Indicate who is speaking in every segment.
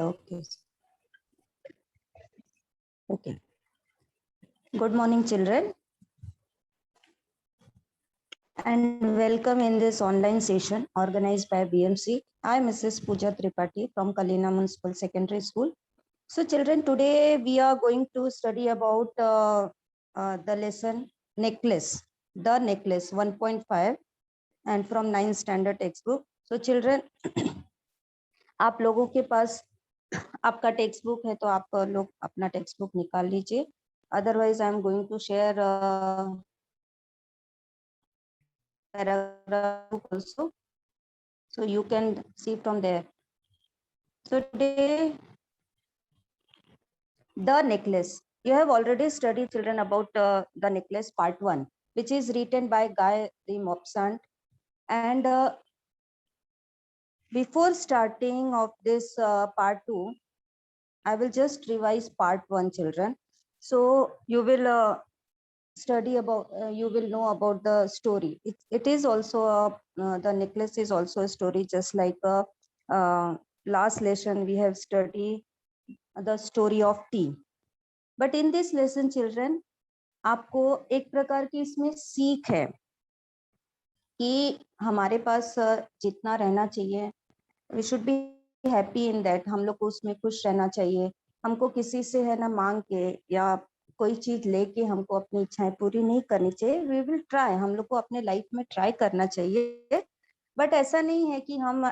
Speaker 1: Okay. Okay. Good morning, children, and welcome in this online session organized by BMC. I am Mrs. Pooja Tripathi from Kalina Municipal Secondary School. So, children, today we are going to study about the lesson necklace, the necklace 1.5, and from 9th standard textbook. So, children, आप लोगों के पास आपका text book है तो आप लोग अपना text book निकाल लीजिए. Otherwise, I am going to share paragraph also, so you can see from there. So today, the necklace. You have already studied, children, about the necklace part 1, which is written by Guy de Maupassant. And before starting of this part 2, I will just revise part 1, children. So you will study about, you will know about the story. It is also the necklace is also a story, just like last lesson we have studied the story of tea. But in this lesson, children, आपको एक प्रकार की इसमें सीख है कि हमारे पास जितना रहना चाहिए, we should be happy in that. हम लोग को उसमें खुश रहना चाहिए. हमको किसी से है ना मांग के या कोई चीज लेके हमको अपनी इच्छाएं पूरी नहीं करनी चाहिए. वी विल ट्राई, हम लोग को अपने लाइफ में ट्राई करना चाहिए. बट ऐसा नहीं है कि हम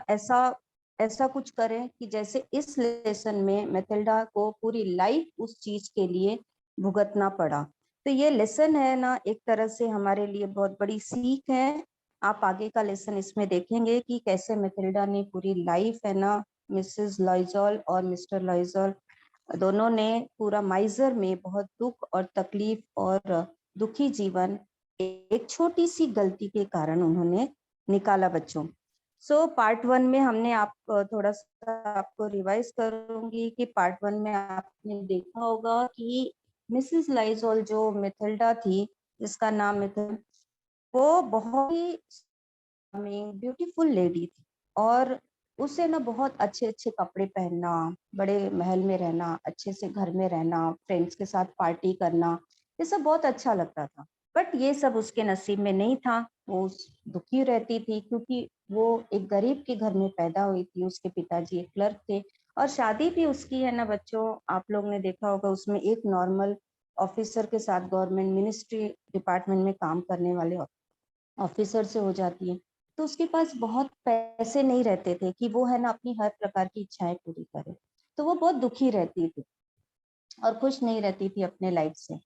Speaker 1: ऐसा कुछ करें कि जैसे इस लेसन में मैथिल्डा को पूरी लाइफ उस चीज के लिए भुगतना पड़ा. तो ये लेसन है ना, एक तरह से हमारे लिए बहुत बड़ी सीख है. आप आगे का लेसन इसमें देखेंगे कि कैसे मैथिल्डा ने पूरी लाइफ है ना, मिसेस लॉइजॉल और मिस्टर लॉइजॉल दोनों ने पूरा माइजर में बहुत दुख और तकलीफ और दुखी जीवन एक छोटी सी गलती के कारण उन्होंने निकाला बच्चों. सो पार्ट 1 में हमने आप थोड़ा सा आपको रिवाइज करूंगी कि पार्ट 1 में आपने देखा होगा कि मिसेस लाइजॉल जो मैथिल्डा थी, जिसका नाम मैथिल्डा, वो बहुत ही ब्यूटीफुल लेडी थी और उसे ना बहुत अच्छे अच्छे कपड़े पहनना, बड़े महल में रहना, अच्छे से घर में रहना, फ्रेंड्स के साथ पार्टी करना, ये सब बहुत अच्छा लगता था. बट ये सब उसके नसीब में नहीं था. वो दुखी रहती थी क्योंकि वो एक गरीब के घर में पैदा हुई थी. उसके पिताजी एक क्लर्क थे और शादी भी उसकी है ना बच्चों, आप लोग ने देखा होगा, उसमें एक नॉर्मल ऑफिसर के साथ, गवर्नमेंट मिनिस्ट्री डिपार्टमेंट में काम करने वाले ऑफिसर से हो जाती है. तो उसके पास बहुत पैसे नहीं रहते थे कि वो है ना अपनी हर प्रकार की इच्छाएं पूरी करे. तो वो बहुत दुखी रहती थी और खुश नहीं रहती थी अपने लाइफ से.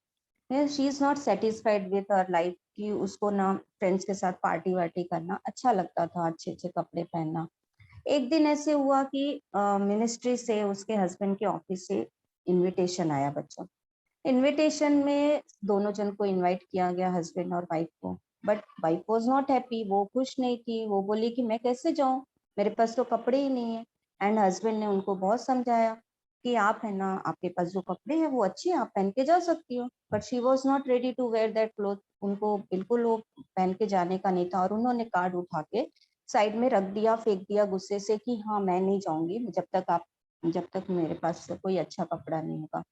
Speaker 1: She is not satisfied with her life कि उसको ना फ्रेंड्स के साथ पार्टी वार्टी करना अच्छा लगता था, अच्छे अच्छे कपड़े पहनना. एक दिन ऐसे हुआ कि मिनिस्ट्री से, उसके हस्बैंड के ऑफिस से इनविटेशन आया बच्चों. इनविटेशन में दोनों जन को इनवाइट किया गया, हस्बैंड और वाइफ को. But wife was not happy, वो खुश नहीं थी. वो बोली कि मैं कैसे जाऊं, मेरे पास तो कपड़े ही नहीं है. एंड हस्बैंड ने उनको बहुत समझाया कि आप है ना, आपके पास जो कपड़े हैं वो अच्छे हैं, आप पहन के जा सकती हो. But she was not ready to wear that cloth. उनको बिल्कुल वो पहन के जाने का नहीं था और उन्होंने कार्ड उठा के साइड में रख दिया, फेंक दिया गुस्से से कि हाँ मैं नहीं जाऊंगी जब तक मेरे पास कोई अच्छा कपड़ा नहीं होगा.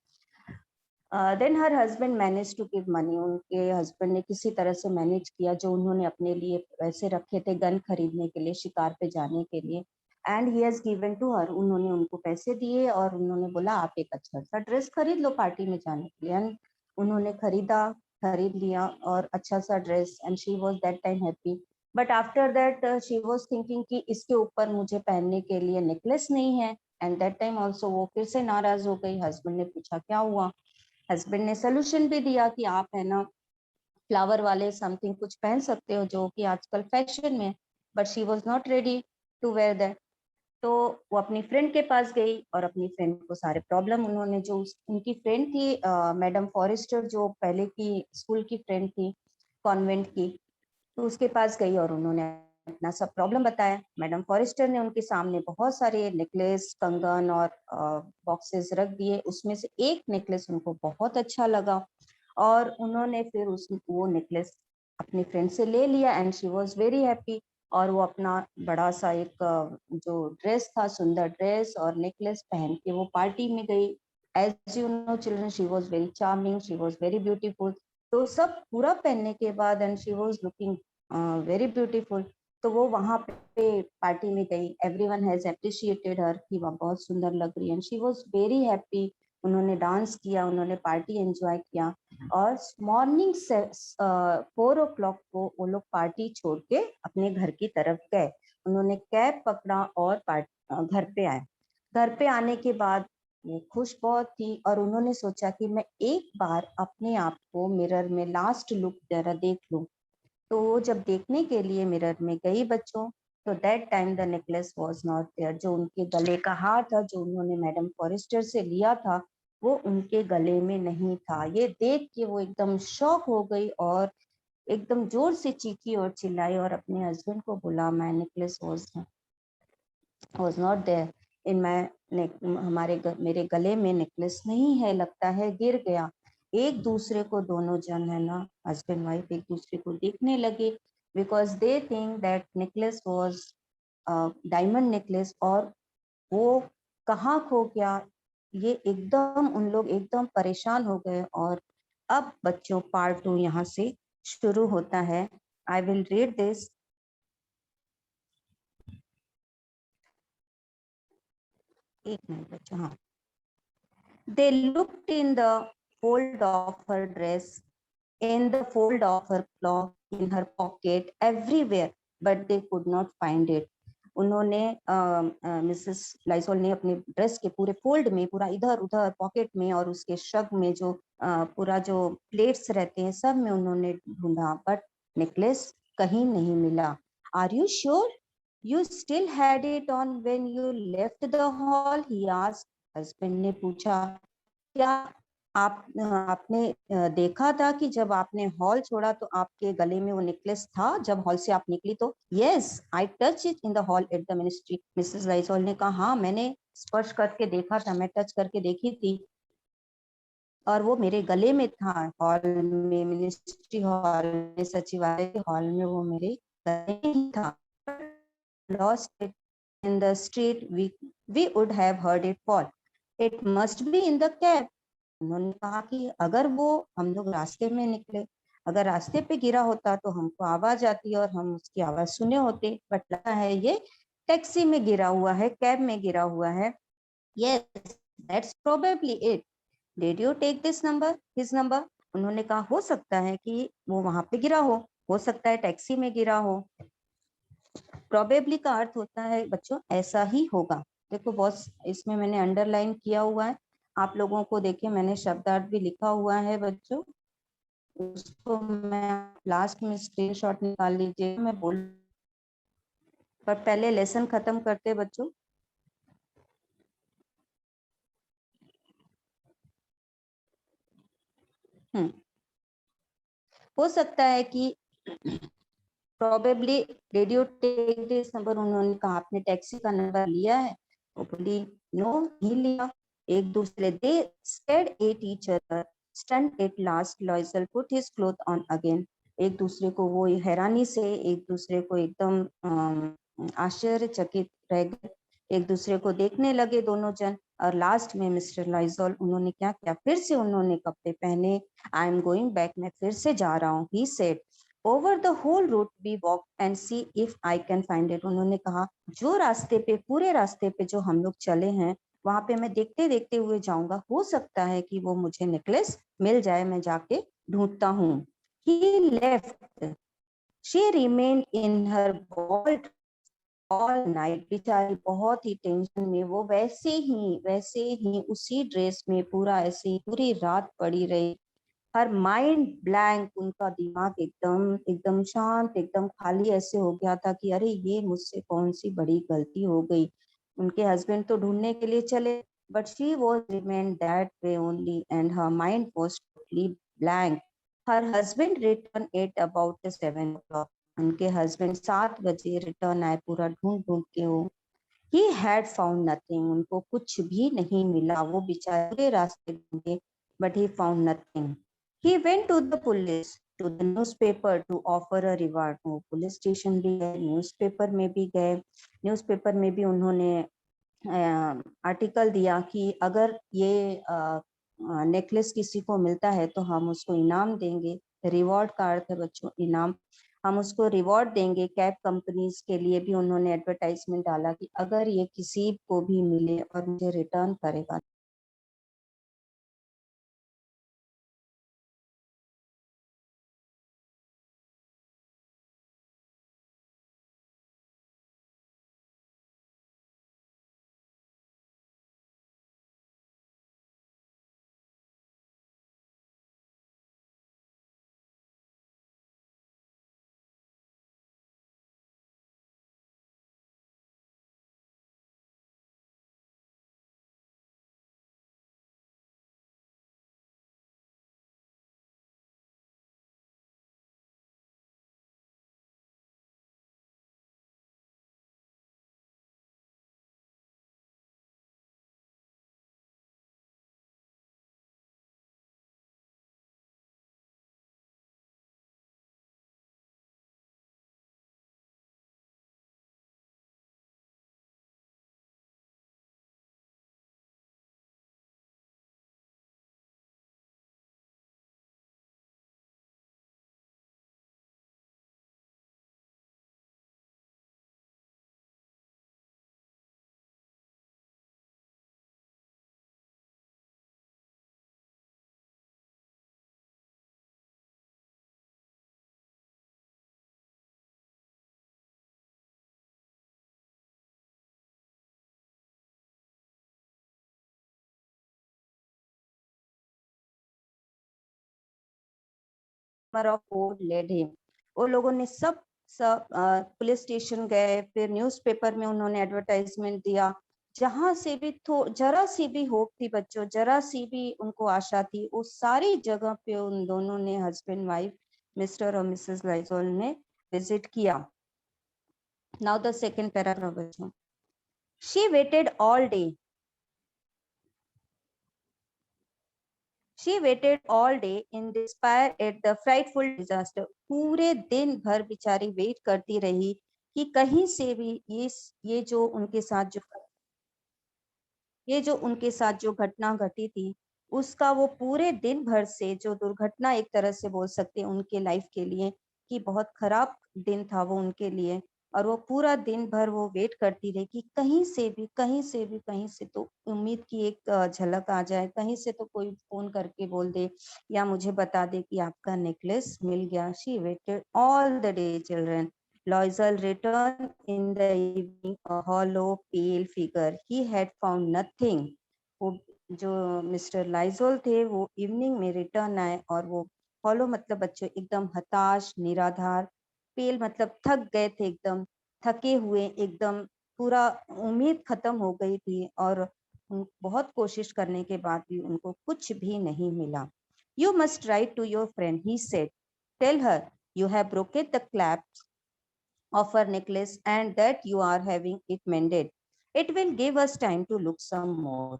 Speaker 1: Then her husband manage to give money. उनके हस्बैंड ने किसी तरह से मैनेज किया, जो उन्होंने अपने लिए पैसे रखे थे गन खरीदने के लिए, शिकार पे जाने के लिए. And he has given to her. उन्होंने उनको पैसे दिए और उन्होंने बोला आप एक अच्छा सा ड्रेस खरीद लो पार्टी में जाने के लिए. एंड उन्होंने खरीद लिया और अच्छा सा dress. And she was that time happy. But after that she was thinking कि इसके ऊपर मुझे पहनने के लिए नेकलेस नहीं है. एंड दैट टाइम ऑल्सो वो फिर से नाराज हो गई. हस्बैंड ने पूछा क्या हुआ. हस्बैंड ने सोल्यूशन भी दिया कि आप है ना फ्लावर वाले समथिंग कुछ पहन सकते हो जो कि आजकल फैशन में. But she was not ready to wear that. तो वो अपनी फ्रेंड के पास गई और अपनी फ्रेंड को सारे प्रॉब्लम, उन्होंने जो उनकी फ्रेंड थी मैडम फॉरेस्टर, जो पहले की स्कूल की फ्रेंड थी कॉन्वेंट की, तो उसके पास गई और उन्होंने अपना सब प्रॉब्लम बताया. मैडम फॉरेस्टर ने उनके सामने बहुत सारे नेकलेस, कंगन और बॉक्सेस रख दिए. उसमें से एक नेकलेस उनको बहुत अच्छा लगा और उन्होंने फिर वो नेकलेस अपनी फ्रेंड से ले लिया. And she was very happy. और वो अपना बड़ा सा एक जो ड्रेस था, सुंदर ड्रेस और नेकलेस पहन के वो पार्टी में गई। As you know children, she was very charming, she was very beautiful. तो सब पूरा पहनने के बाद and she was looking very beautiful. तो वो वहां पे पार्टी में गई। एवरीवन हैज अप्रिशिएटेड हर कि वह बहुत सुंदर लग रही है and she was very happy. उन्होंने डांस किया, उन्होंने पार्टी एंजॉय किया। और मॉर्निंग 4 o'clock को वो लोग पार्टी छोड़ के अपने घर की तरफ गए। उन्होंने कैब पकड़ा और घर पे आए। घर पे आने के बाद वो खुश बहुत थी और उन्होंने सोचा कि मैं एक बार अपने आप को मिरर में लास्ट लुक जरा देख लूं। तो वो जब देखने के लिए मिरर में गई बच्चों, तो that time the necklace was not there. जो उनके गले का हार था, जो उन्होंने मैडम फॉरेस्टर से लिया था, वो उनके गले में नहीं था। ये देख के वो एकदम शॉक हो गई और एकदम जोर से चीखी और चिल्लाई और अपने हस्बैंड को बोला, my necklace was not there in my neck, मेरे गले में नेकलेस नहीं है, लगता है गिर गया। एक दूसरे को दोनों जन है ना, हस्बैंड वाइफ एक दूसरे को देखने लगे, because they think that necklace was diamond necklace. और वो कहाँ खो गया, ये एकदम उन लोग एकदम परेशान हो गए। और अब बच्चों पार्ट 2 यहाँ से शुरू होता है। I will read this. एक मिनट बच्चों, हाँ। They looked in the fold of her dress, in the fold of her cloth, in her pocket, everywhere, but they could not find it. उन्होंने मिसेस लाइसोल ने अपने dress के पूरे fold में, पूरा इधर उधर पॉकेट में और उसके शग में जो पूरा जो प्लेट्स रहते हैं सब में उन्होंने ढूंढा, बट नेकलेस कहीं नहीं मिला। Are you sure you still had it on when you left the hall, he asked. Husband ने पूछा, क्या आपने देखा था कि जब आपने हॉल छोड़ा तो आपके गले में वो नेकलेस था जब हॉल से आप निकली? तो yes, I touch it in the hall at the ministry. Mrs Lysol ने कहा, हाँ मैंने स्पर्श करके देखा था, मैं टच करके देखी थी और वो मेरे गले में था। हॉल में, मिनिस्ट्री हॉल में, सचिवालय हॉल में वो मेरे गले में ही था। Lost it in the street, we would have heard it fall, it must be in the cab. उन्होंने कहा कि अगर वो, हम लोग रास्ते में निकले, अगर रास्ते पे गिरा होता तो हमको आवाज आती और हम उसकी आवाज सुने होते, बट लगा है ये टैक्सी में गिरा हुआ है, कैब में गिरा हुआ है। Yes, that's probably it. Did you take this number, his number? उन्होंने कहा हो सकता है कि वो वहां पे गिरा हो सकता है टैक्सी में गिरा हो। प्रोबेबली का अर्थ होता है बच्चों ऐसा ही होगा। देखो बॉस, इसमें मैंने अंडरलाइन किया हुआ है, आप लोगों को देखिए मैंने शब्दार्थ भी लिखा हुआ है बच्चों, उसको मैं लास्ट में स्क्रीनशॉट निकाल लीजिए, मैं बोल, पर पहले लेसन खत्म करते बच्चों। हो सकता है कि probably radio take this number, उन्होंने कहा आपने टैक्सी का नंबर लिया है? वो बोली नो, नहीं लिया। एक दूसरे, they stared at each other, stunned at last, Loisel put his cloth on again. एक दूसरे को वो हैरानी से एक दूसरे को एकदम आश्चर्यचकित रह गए, एक दूसरे को देखने लगे दोनों जन। और लास्ट में मिस्टर लाइजोल, उन्होंने क्या किया, फिर से उन्होंने कपड़े पहने। आई एम गोइंग बैक, मैं फिर से जा रहा हूँ, he said. Over the whole route we walk and see if I can find it. उन्होंने कहा जो रास्ते पे, पूरे रास्ते पे जो हम लोग चले हैं, वहां पे मैं देखते देखते हुए जाऊंगा, हो सकता है कि वो मुझे नेकलेस मिल जाए, मैं जाके ढूंढता हूँ। He left, she remain in her vault all night. बेचारी बहुत ही टेंशन में, वो वैसे ही उसी ड्रेस में पूरा ऐसे ही पूरी रात पड़ी रही। हर माइंड ब्लैंक, उनका दिमाग एकदम एकदम शांत, एकदम खाली ऐसे हो गया था कि अरे ये मुझसे कौन सी बड़ी गलती हो गई। उनके हस्बैंड तो ढूंढने के लिए चले, but she was remain that way only and her mind was totally blank. Her husband return at about 7 o'clock। उनके हस्बैंड 7 बजे रिटर्न आए, पूरा ढूंढ ढूंढ के वो। ही हैड फाउंड नथिंग, उनको कुछ भी नहीं मिला, वो बेचारे रास्ते ढूंढे, but he found nothing. He went to the police to the newspaper to offer a reward. वो पुलिस स्टेशन भी गए, न्यूज़पेपर में भी गए, न्यूज़पेपर में भी उन्होंने आर्टिकल दिया कि अगर ये नेकलेस किसी को मिलता है तो हम उसको इनाम देंगे। रिवॉर्ड का अर्थ है बच्चों इनाम, हम उसको रिवॉर्ड देंगे। कैब कंपनीज के लिए भी उन्होंने एडवर्टाइजमेंट डाला कि अगर ये किसी को भी मिले और मुझे रिटर्न करेगा। ऑफ कोर्ट लेड हिम, वो लोगों ने सब पुलिस स्टेशन गए, फिर न्यूज़पेपर में उन्होंने एडवर्टाइजमेंट दिया। जहां से भी जरा सी भी होप थी बच्चों, जरा सी भी उनको आशा थी, उस सारी जगह पे उन दोनों ने, हस्बैंड वाइफ, मिस्टर और मिसेस लाइजोल ने विजिट किया। नाउ द सेकंड पैराग्राफ बच्चों। She weighted all day, She waited all day in despair at the frightful disaster. पूरे दिन भर बेचारी वेट करती रही कि कहीं से भी ये जो उनके साथ जो घटना घटी थी, उसका वो पूरे दिन भर से जो दुर्घटना, एक तरह से बोल सकते हैं उनके लाइफ के लिए कि बहुत खराब दिन था वो उनके लिए। और वो पूरा दिन भर वो वेट करती रही कि कहीं से तो उम्मीद की एक झलक आ जाए, कहीं से तो कोई फोन करके बोल दे या मुझे बता दे कि आपका नेकलेस मिल गया। She weighted all the day children. Loisel returned in the evening, a hollow, pale figure. He had found nothing. वो जो मिस्टर लाइजोल थे वो इवनिंग में रिटर्न आए और वो हॉलो मतलब बच्चों एकदम हताश, निराधार, पेल मतलब थक गए थे, एकदम थके हुए, एकदम पूरा उम्मीद खत्म हो गई थी और बहुत कोशिश करने के बाद भी उनको कुछ भी नहीं मिला। You must write to your friend, he said. Tell her you have broken the clasp of her necklace and that you are having it mended. It will give us time to look some more.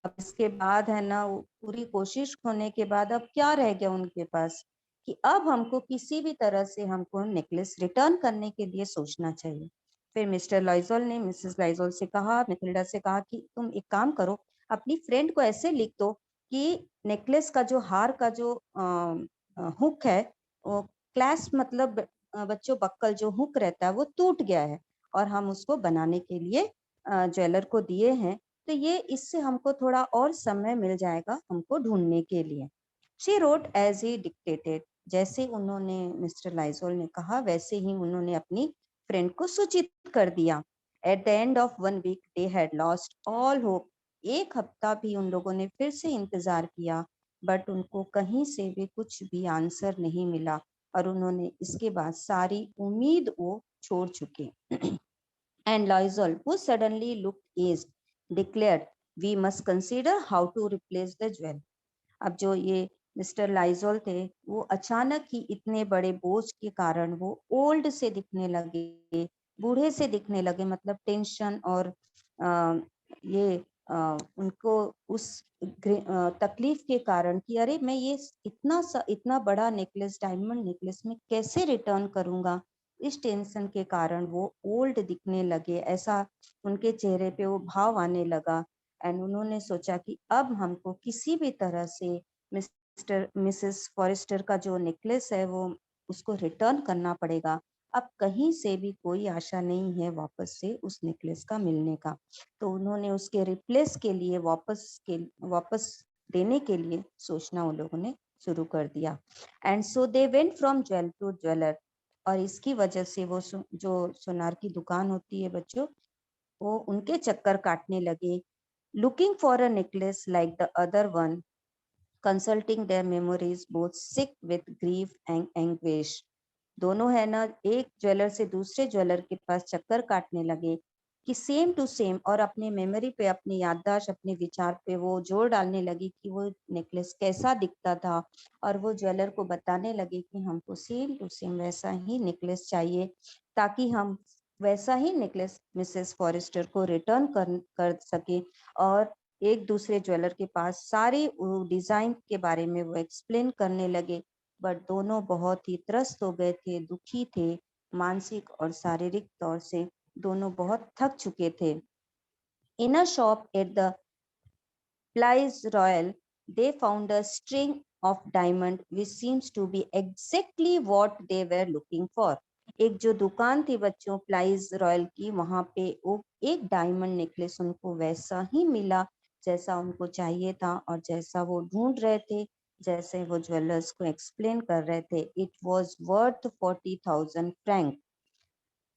Speaker 1: अब इसके बाद है ना, पूरी कोशिश होने के बाद अब क्या रह गया उनके पास कि अब हमको किसी भी तरह से हमको नेकलेस रिटर्न करने के लिए सोचना चाहिए। फिर मिस्टर लाइजोल ने मिसेस लाइजोल से कहा, मैथिल्डा से कहा कि तुम एक काम करो, अपनी फ्रेंड को ऐसे लिख दो कि नेकलेस का जो हार का जो हुक है, वो क्लैस्प मतलब बच्चों बक्कल जो हुक रहता है वो टूट गया है और हम उसको बनाने के लिए ज्वेलर को दिए हैं, तो ये इससे हमको थोड़ा और समय मिल जाएगा हमको ढूंढने के लिए। She wrote as he dictated. जैसे उन्होंने, मिस्टर लाइजोल ने कहा, वैसे ही उन्होंने अपनी फ्रेंड को सूचित कर दिया। At the end of 1 week they had lost all hope. एक हफ्ता भी उन लोगों ने फिर से इंतजार किया, बट उनको कहीं से भी कुछ भी आंसर नहीं मिला और उन्होंने इसके बाद सारी उम्मीद वो छोड़ चुके। And Loisel, who suddenly looked aged, declared, "We must consider how to replace the jewel." अब जो ये मिस्टर लाइजोल थे, वो अचानक ही इतने बड़े बोझ के कारण वो ओल्ड से दिखने लगे, बूढ़े से दिखने लगे, मतलब टेंशन और ये उनको उस तकलीफ के कारण कि अरे मैं ये इतना बड़ा नेकलेस, डायमंड नेकलेस में कैसे रिटर्न करूंगा, इस टेंशन के कारण वो ओल्ड दिखने लगे, ऐसा उनके चेहरे पे वो भाव आने लगा। एंड उन्होंने सोचा कि अब हमको किसी भी तरह से मिस्टर मिसेस फॉरेस्टर का जो नेकलेस है वो उसको रिटर्न करना पड़ेगा। अब कहीं से भी कोई आशा नहीं है वापस से उस नेकलेस का मिलने का। तो उन्होंने उसके रिप्लेस के लिए वापस देने के लिए सोचना उन लोगों ने शुरू कर दिया। And so they went from jeweller to jeweller. और इसकी वजह से वो जो सोनार की दुकान होती है बच्चों, वो उनके चक्कर काटने लगे, looking for a necklace like the other one, consulting their memories both sick with grief and anguish. दोनों है ना एक ज्वेलर से दूसरे ज्वेलर के पास चक्कर काटने लगे कि सेम टू सेम, और अपने मेमोरी पे, अपनी याददाश्त, अपने विचार पे वो जोर डालने लगी कि वो नेकलेस कैसा दिखता था। और वो ज्वेलर को बताने लगे कि हमको सेम टू सेम वैसा ही नेकलेस चाहिए, ताकि हम वैसा ही नेकलेस मिसेस फॉरेस्टर को रिटर्न कर सके। और एक दूसरे ज्वेलर के पास सारे डिजाइन के बारे में वो एक्सप्लेन करने लगे। बट दोनों बहुत ही त्रस्त हो गए थे, दुखी थे, मानसिक और शारीरिक तौर से दोनों बहुत थक चुके थे। In a shop at the Palais Royal they found a string of diamond which seems to be exactly what they were looking for। एक जो दुकान थी बच्चों प्लाइज रॉयल की, वहां पे वो एक डायमंड नेकलेस उनको वैसा ही मिला जैसा उनको चाहिए था और जैसा वो ढूंढ रहे थे, जैसे वो ज्वेलर्स को एक्सप्लेन कर रहे थे। It was worth 40,000 Frank.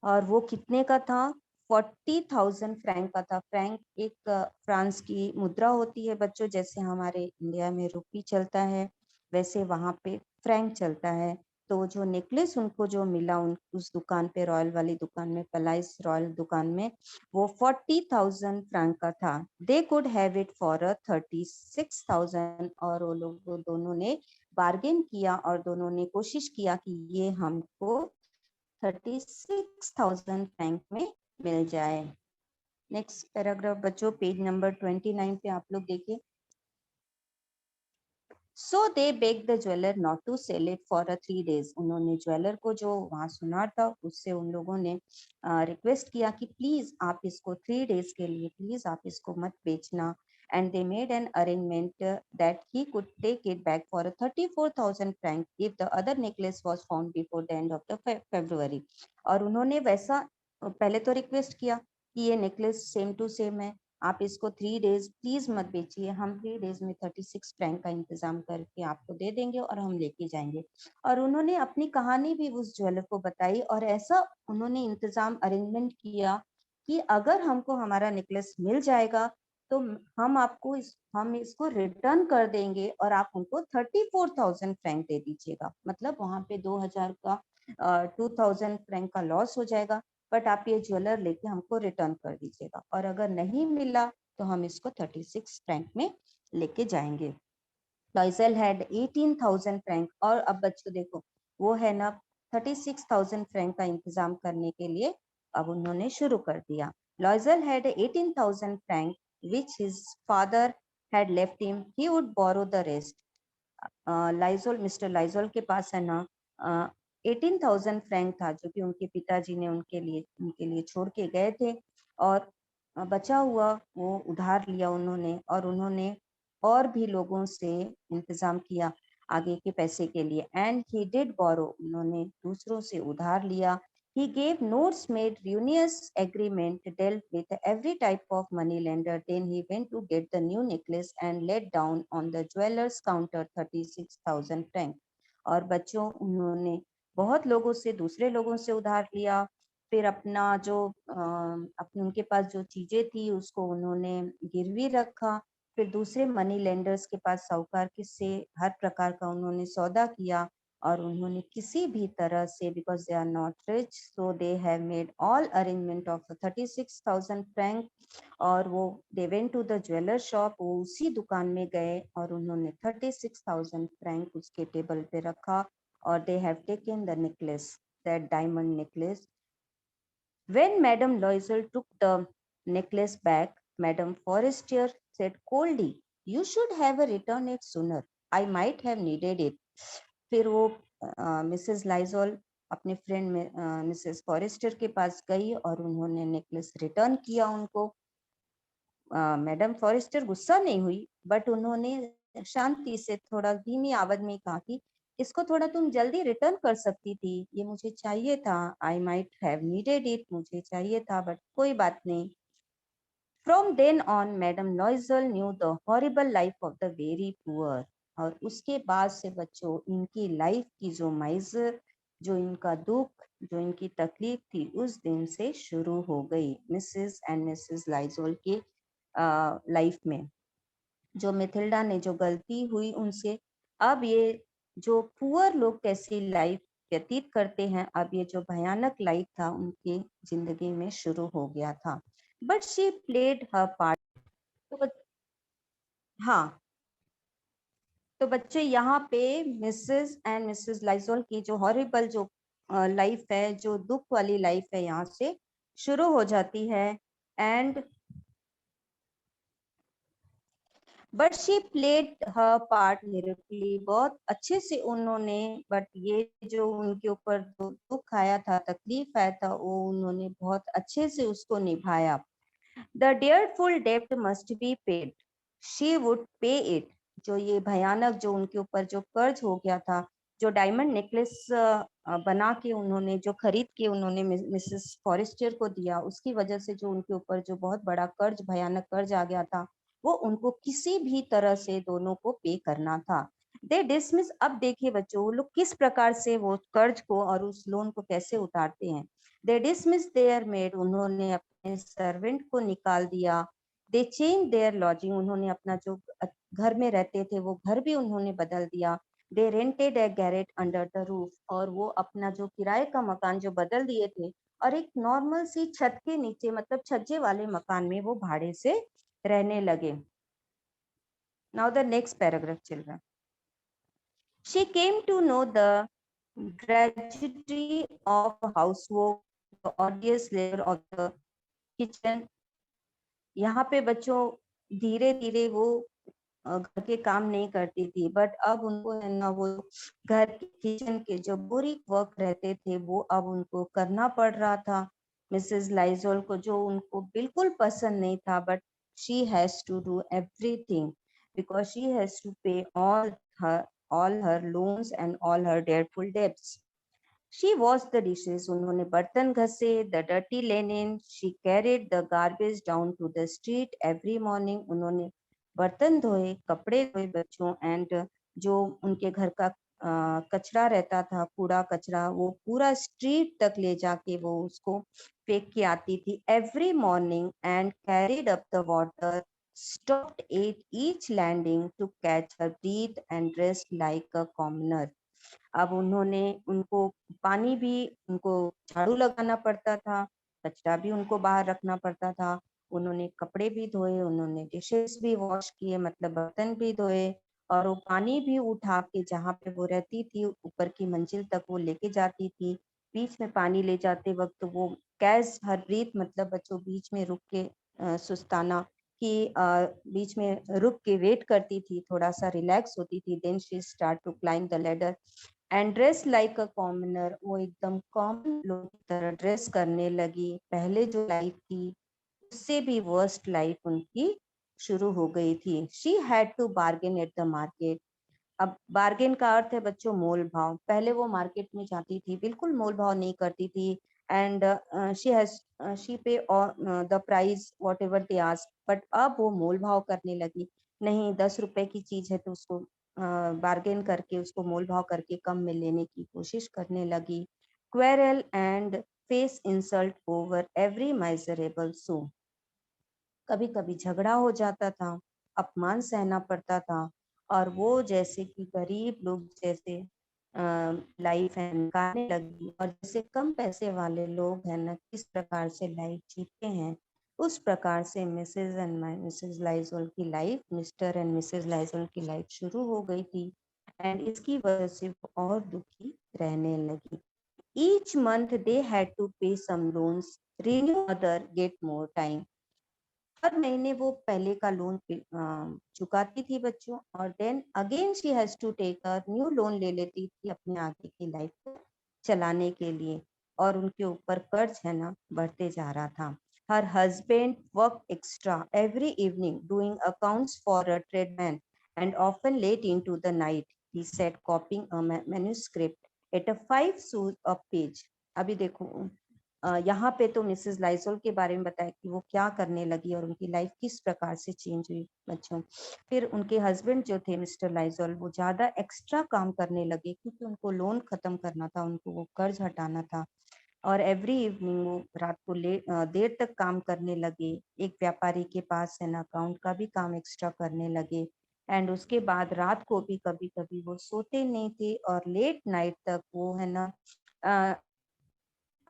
Speaker 1: और वो कितने का था? 40,000 फ्रैंक का था। फ्रैंक एक फ्रांस की मुद्रा होती है बच्चों, जैसे हमारे इंडिया में रुपी चलता है वैसे वहां पे फ्रैंक चलता है। तो जो नेकलेस उनको जो मिला उस दुकान पे, रॉयल वाली दुकान में, पलाइस रॉयल दुकान में, वो 40,000 फ्रैंक का था। They could have it for 36,000। और वो लोग दोनों ने बार्गेन किया और दोनों ने कोशिश किया कि ये हमको 36,000 फ्रैंक में मिल जाए। नेक्स्ट पैराग्राफ बच्चों, पेज नंबर 29 पे आप लोग देखिए। So they beg the jeweller not to sell it for 3 days। उन्होंने ज्वेलर को जो वहां सुनार था उससे उन लोगों ने रिक्वेस्ट किया कि प्लीज आप इसको 3 days के लिए प्लीज आप इसको मत बेचना। And they made an arrangement that he could take it back for 34,000 franc if the other necklace was found before the end of the February। और उन्होंने वैसा पहले तो रिक्वेस्ट किया कि ये नेकलेस सेम टू सेम है, आप इसको 3 days प्लीज मत बेचिए, हम 3 days में 36 फ्रैंक का इंतजाम करके आपको दे देंगे और हम लेके जाएंगे। और उन्होंने अपनी कहानी भी उस ज्वेलर को बताई और ऐसा उन्होंने इंतजाम अरेंजमेंट किया कि अगर हमको हमारा नेकलेस मिल जाएगा तो हम इसको रिटर्न कर देंगे और आप हमको 34,000 फ्रैंक दे दीजिएगा। मतलब वहां पे 2,000 का 2,000 फ्रैंक का लॉस हो जाएगा, बट आप ये ज्वेलर लेके हमको रिटर्न कर दीजिएगा, और अगर नहीं मिला तो हम इसको 36 फ्रैंक में लेके जाएंगे। लॉइजल हैड 18,000 फ्रैंक। और अब बच्चों देखो, वो है ना 36,000 फ्रैंक का इंतजाम करने के लिए अब उन्होंने शुरू कर दिया। लॉइजल had 18,000 Frank which his father had left him, he would borrow the rest। Mister Lizol के पास है ना 18,000 फ्रैंक था जो कि उनके पिताजी ने उनके लिए छोड़ के गए थे। और बचा हुआ वो उधार लिया उन्होंने, और उन्होंने और भी लोगों से इंतजाम किया आगे के पैसे के लिए। एंड ही डिड बोरो, उन्होंने दूसरों से उधार लिया। He gave notes, made ruinous agreement, dealt with every type of money lender. Then he went to get the new necklace and laid down on the jeweler's counter 36,000 franc। और बच्चों उन्होंने बहुत लोगों से, दूसरे लोगों से उधार लिया, फिर अपना जो अपने उनके पास जो चीजें थी उसको उन्होंने गिरवी रखा, फिर दूसरे मनी लेंडर्स के पास, साहूकार के से हर प्रकार का उन्होंने सौदा किया। और उन्होंने किसी भी तरह से, because they are not rich, so they have made all arrangement of 36,000 franc. और वो they went to the jeweller shop, वो उसी दुकान में गए और उन्होंने 36,000 फ्रैंक उसके टेबल पे रखा। और they have taken the necklace, that diamond necklace. When Madame Loisel took the necklace back, Madam Forestier said coldly, "You should have returned it sooner. I might have needed it." फिर वो Mrs Lizol अपने friend में Mrs forester के पास गई और उन्होंने necklace return किया उनको। मैडम फॉरेस्टर गुस्सा नहीं हुई, बट उन्होंने शांति से थोड़ा धीमी आवाज में कहा कि इसको थोड़ा तुम जल्दी रिटर्न कर सकती थी, ये मुझे चाहिए था। I might have needed it, मुझे चाहिए था, बट कोई बात नहीं। From then on madame Loisel knew the horrible life of the very poor. और उसके बाद से बच्चों इनकी लाइफ की जो माइजर, जो इनका दुख, जो इनकी तकलीफ थी, उस दिन से शुरू हो गई मिसेस एंड मिसेस लाइजोल के लाइफ में। जो मिथिल्डा ने जो गलती हुई उनसे, अब ये जो पुअर लोग कैसी लाइफ व्यतीत करते हैं, अब ये जो भयानक लाइफ था उनकी जिंदगी में शुरू हो गया था। But she played her part. तो हाँ, तो बच्चे यहाँ पे मिसेस एंड मिसेस लाइजोल की जो हॉरिबल जो लाइफ है, जो दुख वाली लाइफ है, यहाँ से शुरू हो जाती है। And but she played her part miraculously, बहुत अच्छे से उन्होंने, बट ये जो उनके ऊपर जो दुख आया था, तकलीफ आया था, वो उन्होंने बहुत अच्छे से उसको निभाया। द डेयरफुल डेब्ट must be paid, she would पे इट। जो ये भयानक जो उनके ऊपर जो कर्ज हो गया था, जो डायमंड नेकलेस बना के उन्होंने जो खरीद के उन्होंने मिसेस फॉरेस्टियर को दिया, उसकी वजह से जो उनके ऊपर जो बहुत बड़ा कर्ज, भयानक कर्ज आ गया था, वो उनको किसी भी तरह से दोनों को पे करना था। दे डिसमिस, अब देखिए बच्चों वो लोग किस प्रकार से वो कर्ज को और उस लोन को कैसे उतारते हैं। दे डिसमिस देयर मेड, उन्होंने अपने सर्वेंट को निकाल दिया। दे चेंज देयर लॉजिंग, उन्होंने अपना जो घर में रहते थे वो घर भी उन्होंने बदल दिया। They rented a garret under the roof, और वो अपना जो किराए का मकान जो बदल दिए थे, और एक नॉर्मल सी छत के नीचे, मतलब छज्जे वाले मकान में वो भाड़े से रहने लगे। Now the next paragraph children. She came to know the gratuity of housework, the odious labour of the kitchen. यहाँ पे बच्चों धीरे धीरे वो घर के काम नहीं करती थी, बट अब उनको है ना, वो घर के किचन के जो बोरिक वर्क रहते थे वो अब उनको करना पड़ रहा था। मिसेस लाइजोल को जो उनको बिल्कुल पसंद नहीं था, but she has to do everything because she has to pay all her loans and all her dreadful debts. She wash the dishes, उन्होंने बर्तन घसे। The dirty linen, she carried the garbage down to the street every morning, उन्होंने बर्तन धोए, कपड़े धोए बच्चों। And जो उनके घर का कचरा रहता था, कूड़ा कचरा, वो पूरा स्ट्रीट तक ले जाके वो उसको फेंक के आती थी every morning. And carried up the water, stopped at each landing to catch her breath and rest like a commoner। अब उन्होंने उनको पानी भी, उनको झाड़ू लगाना पड़ता था, कचरा भी उनको बाहर रखना पड़ता था, उन्होंने कपड़े भी धोए, उन्होंने डिशेस भी वॉश किए, मतलब बर्तन भी धोए, और वो पानी भी उठा के जहाँ पे वो रहती थी ऊपर की मंजिल तक वो लेके जाती थी। बीच में पानी ले जाते वक्त वो कैच हर ब्रीथ, मतलब बच्चों बीच में रुक के सुस्ताना, कि बीच में रुक के वेट करती थी, थोड़ा सा रिलैक्स होती थी। Then she start to climb the ladder and dress like a commoner, वो एकदम कॉमन लोग की तरह ड्रेस करने लगी। पहले जो लाइफ थी उससे भी वर्स्ट लाइफ उनकी शुरू हो गई थी। She had to bargain at the market. अब बार्गेन का अर्थ है बच्चों मोल भाव। पहले वो मार्केट में जाती थी, बिल्कुल मोल भाव नहीं करती थी। एंड शी पे the price what ever they ask, but अब वो मोल भाव करने लगी। नहीं, 10 रुपए की चीज है तो उसको बार्गेन करके, उसको मोल भाव करके कम में लेने की कोशिश करने लगी। Quarrel and face insult over every miserable sou, कभी कभी झगड़ा हो जाता था, अपमान सहना पड़ता था, और वो जैसे कि गरीब लोग जैसे लाइफ है निकालने लगी, और जैसे कम पैसे वाले लोग हैं ना किस प्रकार से लाइफ जीते हैं, उस प्रकार से मिसेज एंड मिसेज लाइजोल की life, Mr and Mrs Loisel की लाइफ शुरू हो गई थी। एंड इसकी वजह से वो और दुखी रहने लगी। Each month they had to pay some loans, renew other, get more time। हर महीने वो पहले का लोन चुकाती थी बच्चों, और then again she has to take a new loan ले लेती थी अपने आगे की लाइफ को चलाने के लिए, और उनके ऊपर कर्ज है ना बढ़ते जा रहा था। Her husband work extra every evening doing accounts for a tradesman and often late into the night he sat copying a manuscript at a 5 sous a page. अभी देखो यहाँ पे तो मिसेस लाइजोल के बारे में बताया कि वो क्या करने लगी और उनकी लाइफ किस प्रकार से चेंज हुई बच्चों। फिर उनके हस्बैंड जो थे मिस्टर लाइजोल, वो ज्यादा एक्स्ट्रा काम करने लगे क्योंकि उनको लोन खत्म करना था, उनको वो कर्ज हटाना था। और एवरी इवनिंग वो रात को देर तक काम करने लगे। एक व्यापारी के पास है ना अकाउंट का भी काम एक्स्ट्रा करने लगे। एंड उसके बाद रात को भी कभी कभी वो सोते नहीं थे और लेट नाइट तक वो है ना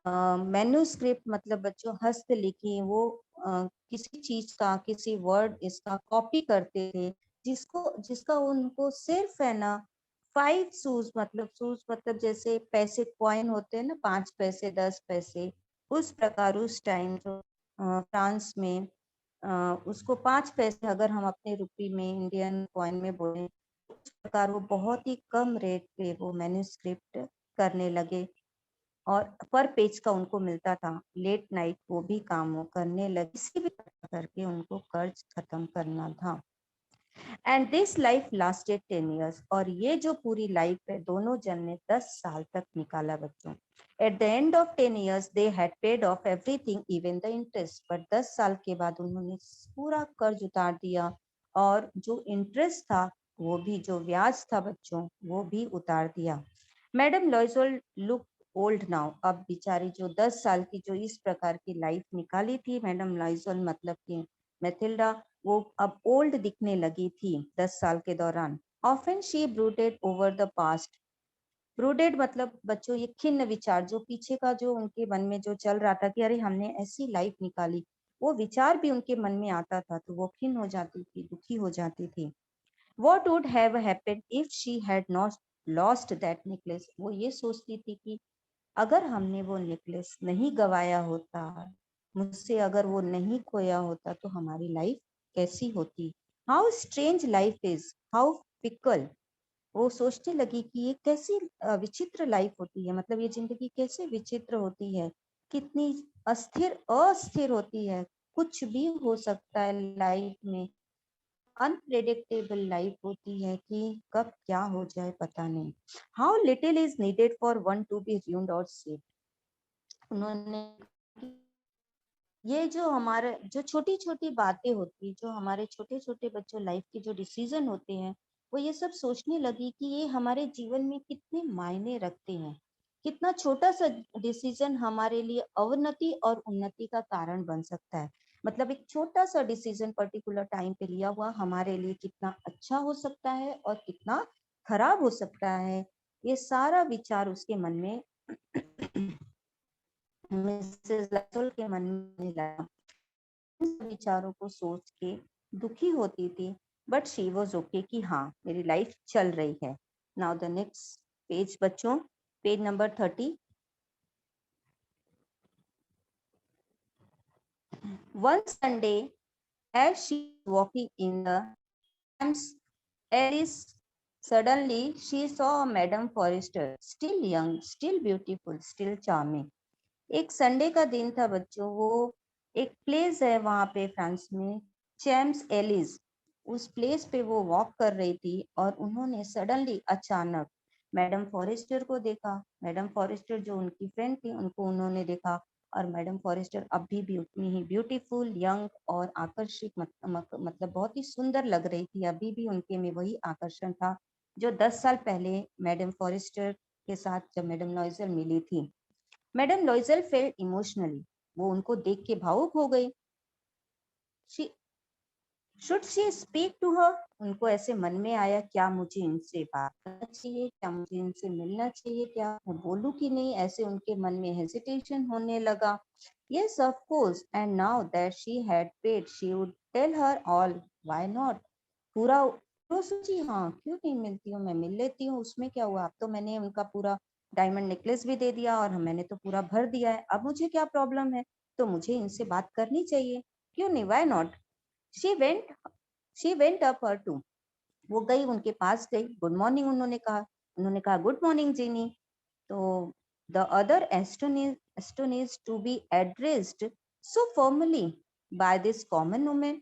Speaker 1: मैन्युस्क्रिप्ट मतलब बच्चों हस्तलिखी वो किसी चीज का, किसी वर्ड इसका कॉपी करते थे, जिसका उनको सिर्फ है ना 5 सूज, मतलब सूज मतलब जैसे पैसे कॉइन होते हैं ना, 5 पैसे 10 पैसे, उस प्रकार उस टाइम जो फ्रांस में उसको 5 पैसे अगर हम अपने रुपी में इंडियन कॉइन में बोले, उस प्रकार वो बहुत ही कम रेट पे वो मैन्युस्क्रिप्ट करने लगे और पर पेज का उनको मिलता था। लेट नाइट वो भी काम वो करने लगे, किसी भी प्रकार करके उनको कर्ज खत्म करना था। And this life lasted 10 years, और ये जो पूरी लाइफ है दोनों जन ने 10 साल तक निकाला बच्चों। Eight the end of 10 years they had paid of everything even the interest, but 10 साल के बाद उन्होंने पूरा कर्ज उतार दिया, और जो इंटरेस्ट था वो भी, जो ब्याज था बच्चों, वो भी उतार दिया। मैडम लॉयजोल लुक ओल्ड नाउ, अब बेचारी जो 10 साल की जो इस प्रकार की लाइफ निकाली थी मैडम लॉयजोल मतलब कि मैथिल्डा, वो अब ओल्ड दिखने लगी थी 10 साल के दौरान। Often she brooded over the past, brooded मतलब बच्चों ये खिन्न विचार, जो पीछे का जो उनके मन में जो चल रहा था कि अरे हमने ऐसी लाइफ निकाली, वो विचार भी उनके मन में आता था तो वो खिन्न हो जाती थी, दुखी हो जाती थी। What would have happened if she had not lost that necklace? वो ये सोचती थी कि अगर हमने वो नेकलेस नहीं गवाया होता, मुझसे अगर वो नहीं खोया होता, तो हमारी लाइफ कैसी होती। How strange life is, how fickle. वो सोचने लगी कि ये कैसी विचित्र लाइफ होती है, मतलब ये जिंदगी कैसे विचित्र होती है, कितनी अस्थिर अस्थिर होती है, कुछ भी हो सकता है लाइफ में। अनप्रेडिक्टेबल लाइफ होती है कि कब क्या हो जाए पता नहीं। How little is needed for one to be ruined और सेव। उन्होंने ये जो हमारे जो छोटी छोटी बातें होती, जो हमारे छोटे छोटे बच्चों लाइफ के जो डिसीजन होते हैं, वो ये सब सोचने लगी कि ये हमारे जीवन में कितने मायने रखते हैं, कितना छोटा सा डिसीजन हमारे लिए अवनति और उन्नति का कारण बन सकता है। मतलब एक छोटा सा डिसीजन पर्टिकुलर टाइम पे लिया हुआ हमारे लिए कितना अच्छा हो सकता है और कितना खराब हो सकता है, ये सारा विचार उसके मन में मिसेस लसोल के मन में लगा। विचारों को सोच के दुखी होती थी, बट शी वॉज ओके कि हाँ मेरी लाइफ चल रही है। नाउ द नेक्स्ट पेज बच्चों, page number 30। One Sunday as she was walking in the Thames, Alice suddenly she saw Madame Forrester, still young, still beautiful, still charming. एक Sunday का दिन था बच्चों, वो एक प्लेस है वहां पे फ्रांस में, चैम्स एलिस, उस प्लेस पे वो वॉक कर रही थी और उन्होंने सडनली अचानक मैडम फॉरेस्टर को देखा। मैडम फॉरेस्टर जो उनकी फ्रेंड थी, उनको उन्होंने देखा, और मैडम फॉरेस्टर अभी भी उतनी ही ब्यूटीफुल, यंग और आकर्षित मतलब बहुत ही सुंदर लग रही थी। अभी भी उनके में वही आकर्षण था जो 10 साल पहले मैडम फॉरेस्टर के साथ जब मैडम नॉइजल मिली थी। मैडम लॉइजल फेल्ट इमोशनली, वो उनको देख के भावुक हो गई। She should she speak to her, उनको ऐसे मन में आया क्या मुझे इनसे बात करना चाहिए, क्या मुझे इनसे मिलना चाहिए, क्या मैं बोलूं कि नहीं, ऐसे उनके मन में हेजिटेशन होने लगा। Yes of course, and now that she had paid she would tell her all, why not. पूरा तो सोची हाँ क्यों नहीं मिलती हूँ, मैं मिल लेती हूँ, उसमें क्या हुआ, अब तो मैंने उनका पूरा डायमंड नेकलेस भी दे दिया और मैंने तो पूरा भर दिया है, अब मुझे क्या प्रॉब्लम है, तो मुझे इनसे बात करनी चाहिए। क्यों नहीं, why not. She went up her to, वो गई, उनके पास गई, गुड मॉर्निंग उन्होंने कहा गुड मॉर्निंग जीनी। तो the other astonished to be addressed so formally by this common woman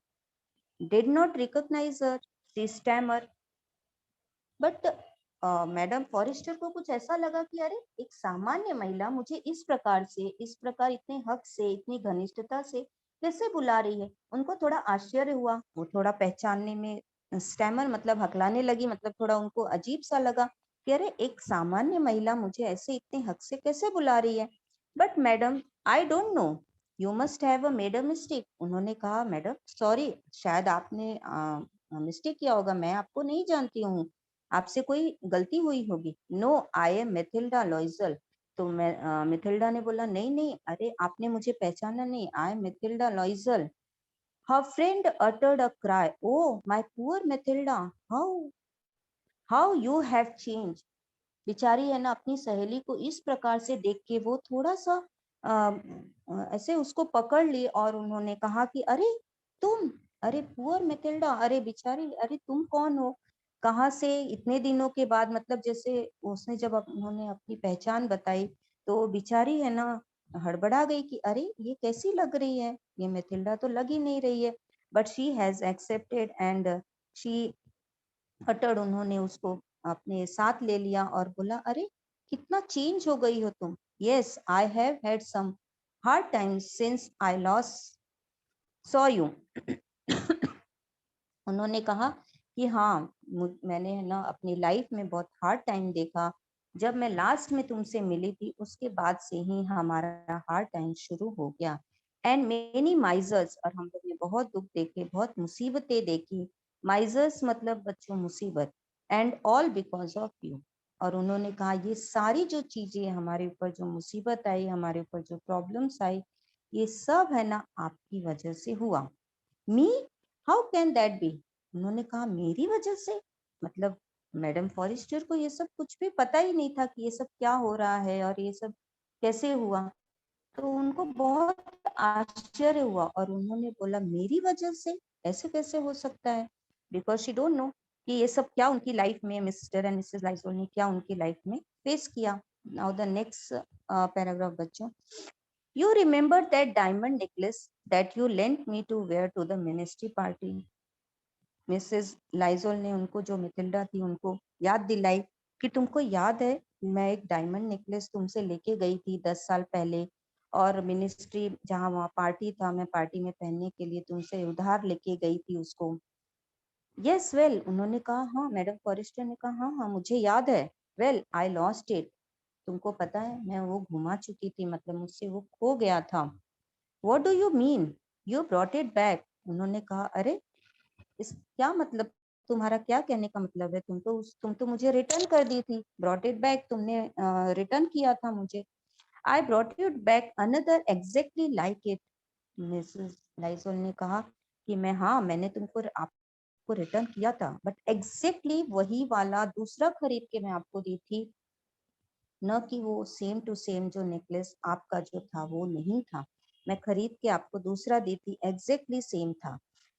Speaker 1: did not recognize her, she stammered. But madam Forrester को कुछ ऐसा लगा कि अरे एक सामान्य महिला मुझे इस प्रकार से, इस प्रकार इतने हक से, इतनी घनिष्ठता से कैसे बुला रही है। उनको थोड़ा आश्चर्य हुआ, वो थोड़ा पहचानने में, स्टैमर मतलब हकलाने लगी, मतलब थोड़ा उनको अजीब सा लगा कि अरे एक सामान्य महिला मुझे ऐसे इतने हक से कैसे बुला रही है। But madam I don't know, you must have made a mistake. उन्होंने कहा मैडम सॉरी, शायद आपने मिस्टेक किया होगा, मैं आपको नहीं जानती हूँ, आपसे कोई गलती हुई होगी। No I am Mathilde Loisel. तो मैं मिथिल्डा ने बोला नहीं नहीं, अरे आपने मुझे पहचाना नहीं, I am Mathilde Loisel. Her friend uttered a cry, oh my poor Mathilde, how how you have change. बेचारी है ना, अपनी सहेली को इस प्रकार से देख के वो थोड़ा सा ऐसे उसको पकड़ ली और उन्होंने कहा कि अरे तुम, अरे पुअर मिथिल्डा, अरे बेचारी, अरे तुम कौन हो, कहाँ से, इतने दिनों के बाद, मतलब जैसे उसने जब उन्होंने अपनी पहचान बताई तो बेचारी है ना हड़बड़ा गई कि अरे ये कैसी लग रही है, ये मिथिल्डा तो लग ही नहीं रही है। But she has accepted and she अटड़, उन्होंने उसको अपने साथ ले लिया और बोला अरे कितना चेंज हो गई हो तुम। Yes I have had some hard times since I lost saw you. उन्होंने कहा कि हाँ, मैंने है ना अपनी लाइफ में बहुत हार्ड टाइम देखा, जब मैं लास्ट में तुमसे मिली थी उसके बाद से ही हमारा हार्ड टाइम शुरू हो गया। एंड मेनी माइजर्स, और हम लोग ने बहुत दुख देखे, बहुत मुसीबतें देखी। माइजर्स मतलब बच्चों मुसीबत। And all because of you. और उन्होंने कहा ये सारी जो चीजें हमारे ऊपर, जो मुसीबत आई, हमारे ऊपर जो प्रॉब्लम्स आई, ये सब है ना आपकी वजह से हुआ। मी, हाउ कैन दैट बी। उन्होंने कहा मेरी वजह से, मतलब मैडम फॉरेस्टर को ये सब कुछ भी पता ही नहीं था कि ये सब क्या हो रहा है और ये सब कैसे हुआ। तो उनको बहुत आश्चर्य हुआ और उन्होंने बोला मेरी वजह से ऐसे कैसे हो सकता है, बिकॉज शी डोंट नो कि ये सब क्या उनकी लाइफ में मिस्टर एंड मिसेस लाइजोल ने क्या उनकी लाइफ में फेस किया। नाउ द नेक्स्ट पैराग्राफ बच्चों। You remember that diamond necklace that you lent me to wear to the ministry party? Mrs Lizol ने उनको, जो मिथिल्डा थी, उनको याद दिलाई कि तुमको याद है मैं एक डायमंड नेकलेस तुमसे लेके गई थी 10 साल पहले, और मिनिस्ट्री जहाँ वहाँ पार्टी था, मैं पार्टी में पहनने के लिए तुमसे उधार लेके गई थी उसको। यस वेल, उन्होंने कहा हाँ, मैडम फॉरेस्टर ने कहा हाँ हाँ मुझे याद है। वेल आई लॉस्ट इट, तुमको पता है मैं वो घुमा चुकी थी, मतलब मुझसे वो खो गया था। What do you mean? You brought it back. उन्होंने कहा अरे इस क्या मतलब, तुम्हारा क्या कहने का मतलब है, तुम तो मुझे रिटर्न कर दी थी। brought it back, तुमने रिटर्न किया था मुझे। I brought you back another exactly like it. Mrs Lizol ने कहा कि मैं, हाँ मैंने आपको रिटर्न किया था, बट एग्जैक्टली वही वाला दूसरा खरीद के मैं आपको दी थी, न कि वो सेम टू सेम जो नेकलेस आपका जो था वो नहीं था। मैं खरीद के आपको दूसरा दी थी, एग्जैक्टली सेम था।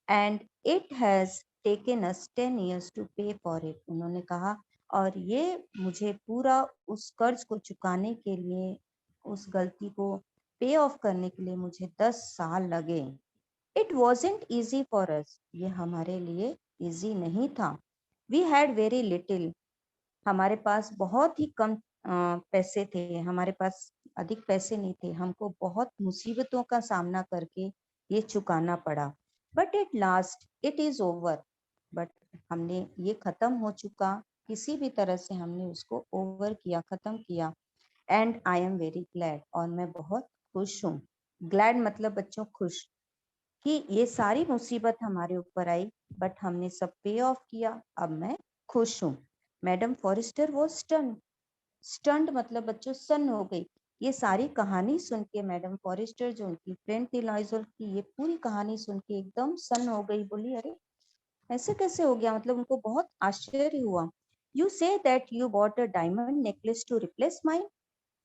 Speaker 1: And it has taken us 10 years to pay for it. उन्होंने कहा और ये मुझे पूरा उस कर्ज को चुकाने के लिए, उस गलती को पे ऑफ करने के लिए मुझे 10 साल लगे। It wasn't easy for us, ये हमारे लिए इजी नहीं था। वी हैड वेरी लिटिल, हमारे पास बहुत ही कम पैसे थे, हमारे पास अधिक पैसे नहीं थे, हमको बहुत मुसीबतों का सामना करके ये चुकाना पड़ा। But at last it is over, but हमने, ये खत्म हो चुका, किसी भी तरह से हमने उसको ओवर किया, खत्म किया। And I am very glad, और मैं बहुत खुश हूँ। ग्लैड मतलब बच्चों खुश, कि ये सारी मुसीबत हमारे ऊपर आई बट हमने सब पे ऑफ किया, अब मैं खुश हूँ। मैडम फॉरेस्टर वो स्टंट मतलब बच्चों सन हो गई। ये सारी कहानी सुन के मैडम फॉरेस्टर, जो उनकी फ्रेंड थी लाइजोल की, ये पूरी कहानी सुन के एकदम सन हो गई, बोली अरे ऐसे कैसे हो गया, मतलब उनको बहुत आश्चर्य हुआ। You say that you bought a diamond necklace to replace mine,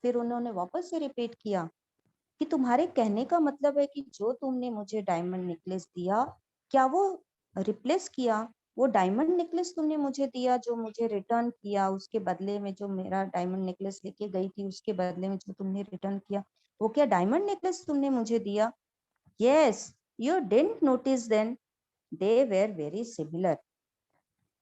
Speaker 1: फिर उन्होंने वापस से रिपीट किया कि तुम्हारे कहने का मतलब है कि जो तुमने मुझे डायमंड नेकलेस दिया, क्या वो रिप्लेस किया? वो डायमंड नेकलेस तुमने मुझे दिया जो मुझे रिटर्न किया, उसके बदले में जो मेरा डायमंड नेकलेस लेके गई थी उसके बदले में जो तुमने रिटर्न किया, वो क्या डायमंड नेकलेस तुमने मुझे दिया? Yes, you didn't notice then, they were very similar.